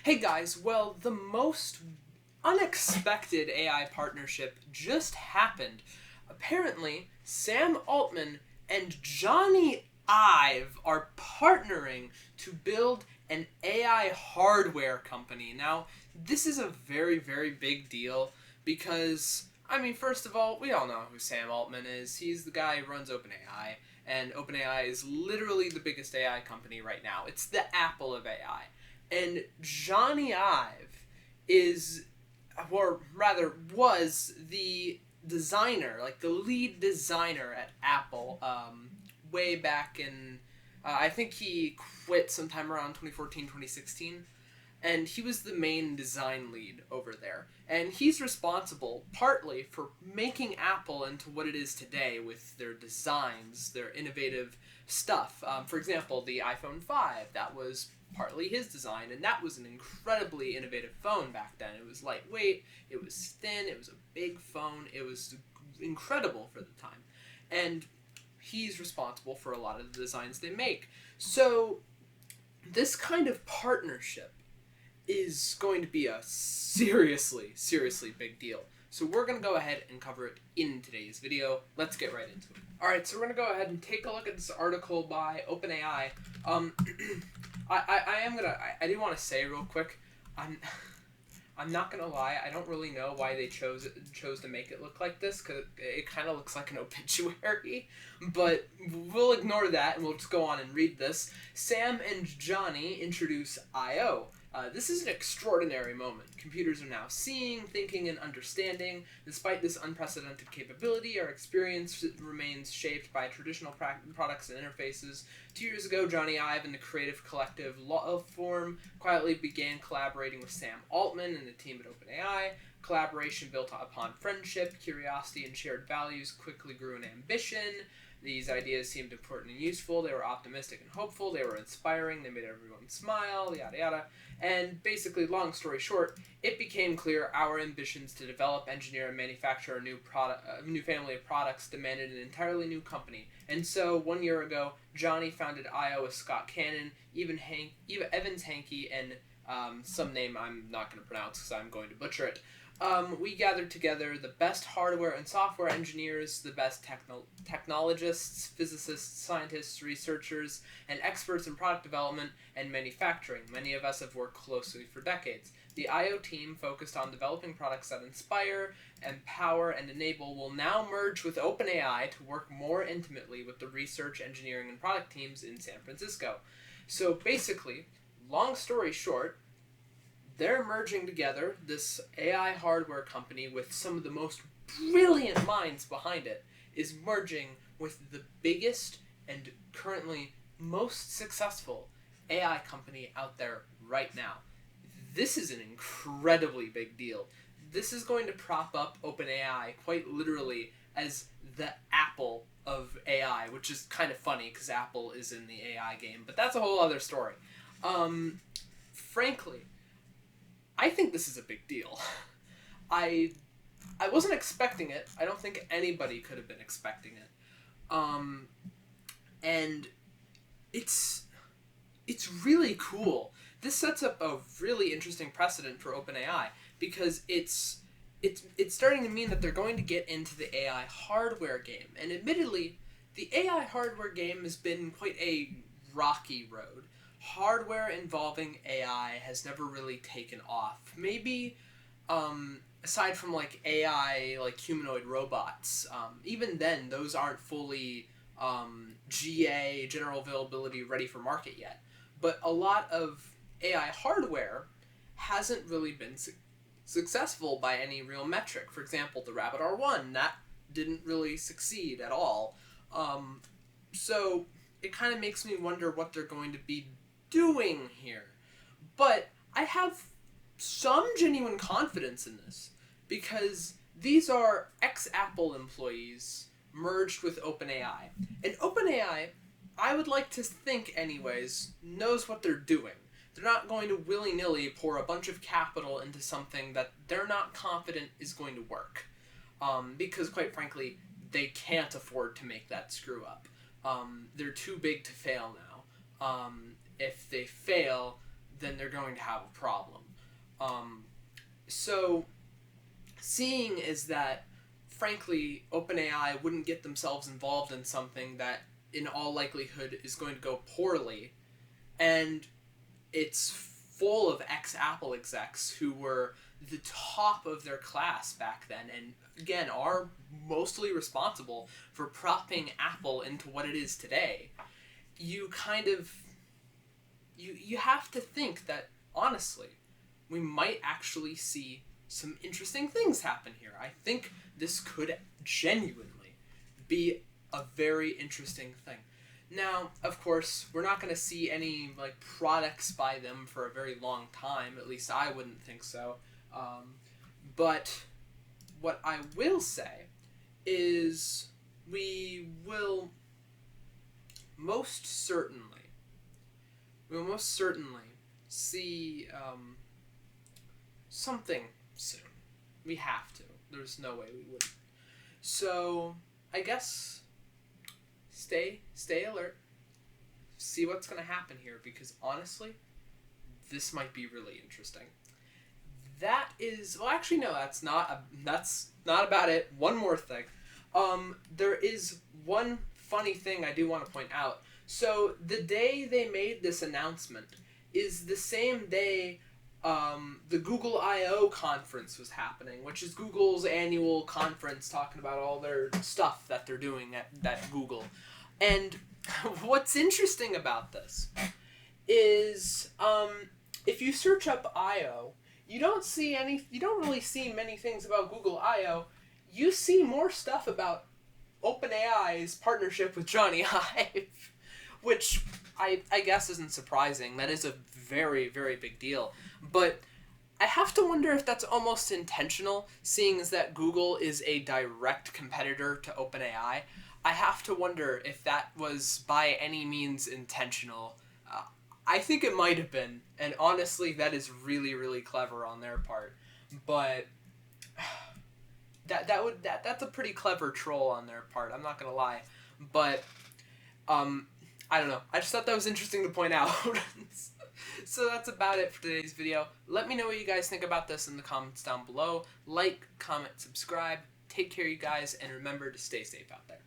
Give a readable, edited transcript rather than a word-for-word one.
Hey guys, well, the most unexpected AI partnership just happened. Apparently, Sam Altman and Jony Ive are partnering to build an AI hardware company. Now, this is a very, very big deal because, first of all, we all know who Sam Altman is. He's the guy who runs OpenAI, and OpenAI is literally the biggest AI company right now. It's the Apple of AI. And Jony Ive is, or rather was, the designer, like the lead designer at Apple, way back in, I think he quit sometime around 2014, 2016. And he was the main design lead over there. And he's responsible partly for making Apple into what it is today with their designs, their innovative stuff. For example, the iPhone 5, that was partly his design, and that was an incredibly innovative phone back then. It was lightweight, it was thin, it was a big phone, it was incredible for the time. And he's responsible for a lot of the designs they make. So, this kind of partnership is going to be a seriously, seriously big deal. So we're going to go ahead and cover it in today's video. Let's get right into it. Alright, so we're going to go ahead and take a look at this article by OpenAI. I do want to say real quick, I'm not going to lie, I don't really know why they chose to make it look like this, because it kind of looks like an obituary, but we'll ignore that and we'll just go on and read this. Sam and Jony introduce I.O. This is an extraordinary moment. Computers are now seeing, thinking, and understanding. Despite this unprecedented capability, our experience remains shaped by traditional products and interfaces. 2 years ago, Jony Ive and the creative collective Loveform quietly began collaborating with Sam Altman and the team at OpenAI. Collaboration built upon friendship, curiosity, and shared values quickly grew in ambition. These ideas seemed important and useful. They were optimistic and hopeful. They were inspiring. They made everyone smile, yada yada. And basically, long story short, it became clear our ambitions to develop, engineer, and manufacture a new family of products demanded an entirely new company. And so, 1 year ago, Jony founded I.O. with Scott Cannon, Evans Hankey, and some name I'm not going to pronounce because I'm going to butcher it. We gathered together the best hardware and software engineers, the best technologists, physicists, scientists, researchers, and experts in product development and manufacturing. Many of us have worked closely for decades. The I.O. team, focused on developing products that inspire, empower, and enable, will now merge with OpenAI to work more intimately with the research, engineering, and product teams in San Francisco. So basically, long story short, they're merging together this AI hardware company with some of the most brilliant minds behind it, is merging with the biggest and currently most successful AI company out there right now. This is an incredibly big deal. This is going to prop up OpenAI quite literally as the Apple of AI, which is kind of funny because Apple is in the AI game, but that's a whole other story. Frankly, I think this is a big deal. I wasn't expecting it. I don't think anybody could have been expecting it. And it's really cool. This sets up a really interesting precedent for OpenAI because it's starting to mean that they're going to get into the AI hardware game. And admittedly, the AI hardware game has been quite a rocky road. Hardware involving AI has never really taken off. Maybe, aside from like AI, like humanoid robots, even then those aren't fully GA, general availability, ready for market yet. But a lot of AI hardware hasn't really been successful by any real metric. For example, the Rabbit R1, that didn't really succeed at all. So it kind of makes me wonder what they're going to be doing here. But I have some genuine confidence in this because these are ex-Apple employees merged with OpenAI. And OpenAI, I would like to think anyways, knows what they're doing. They're not going to willy-nilly pour a bunch of capital into something that they're not confident is going to work. Because quite frankly, they can't afford to make that screw up. They're too big to fail now. If they fail, then they're going to have a problem. So, seeing is that, frankly, OpenAI wouldn't get themselves involved in something that, in all likelihood, is going to go poorly, and it's full of ex-Apple execs who were the top of their class back then, and again, are mostly responsible for propping Apple into what it is today. You kind of... You have to think that, honestly, we might actually see some interesting things happen here. I think this could genuinely be a very interesting thing. Now, of course, we're not going to see any like products by them for a very long time. At least I wouldn't think so. But what I will say is we will most certainly see something soon. We have to. There's no way we wouldn't. So, I guess stay alert. See what's going to happen here, because honestly, this might be really interesting. That is... Well, actually, no, that's not about it. One more thing. There is one funny thing I do want to point out. So, the day they made this announcement is the same day the Google I/O conference was happening, which is Google's annual conference talking about all their stuff that they're doing at Google. And what's interesting about this is if you search up I/O, you don't really see many things about Google I/O. You see more stuff about OpenAI's partnership with Jony Ive, which I guess isn't surprising. That is a very, very big deal. But I have to wonder if that's almost intentional, seeing as that Google is a direct competitor to OpenAI. I have to wonder if that was by any means intentional. I think it might have been, and honestly, that is really, really clever on their part. But that's a pretty clever troll on their part. I'm not gonna lie, but I don't know. I just thought that was interesting to point out. So that's about it for today's video. Let me know what you guys think about this in the comments down below. Like, comment, subscribe. Take care, you guys, and remember to stay safe out there.